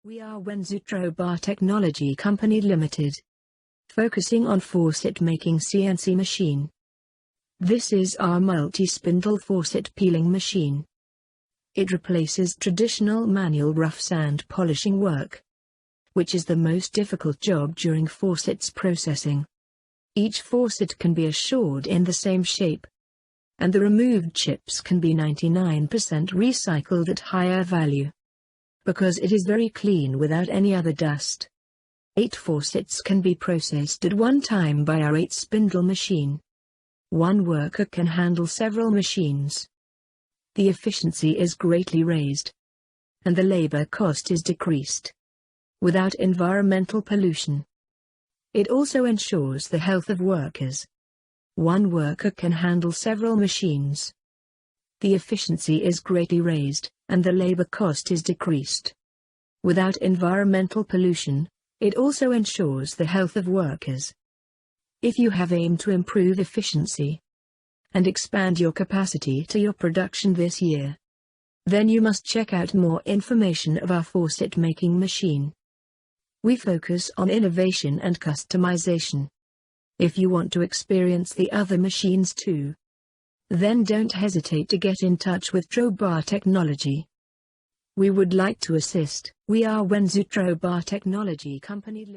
We are Wenzutro Bar Technology Company Limited, focusing on faucet making CNC machine. This is our multi-spindle faucet peeling machine. It replaces traditional manual rough sand polishing work, which is the most difficult job during faucets processing. Each faucet can be assured in the same shape, and the removed chips can be 99% recycled at higher value, because it is very clean without any other dust. 8 faucets can be processed at one time by our 8-spindle machine. One worker can handle several machines. The efficiency is greatly raised, and the labor cost is decreased, without environmental pollution. It also ensures the health of workers. One worker can handle several machines. The efficiency is greatly raised, and the labor cost is decreased, without environmental pollution. It also ensures the health of workers. If you have aimed to improve efficiency and expand your capacity to your production this year, then you must check out more information of our faucet making machine. We focus on innovation and customization. If you want to experience the other machines too, then don't hesitate to get in touch with Trobar Technology. We would like to assist. We are Wenzutro Bar Technology Company Limited.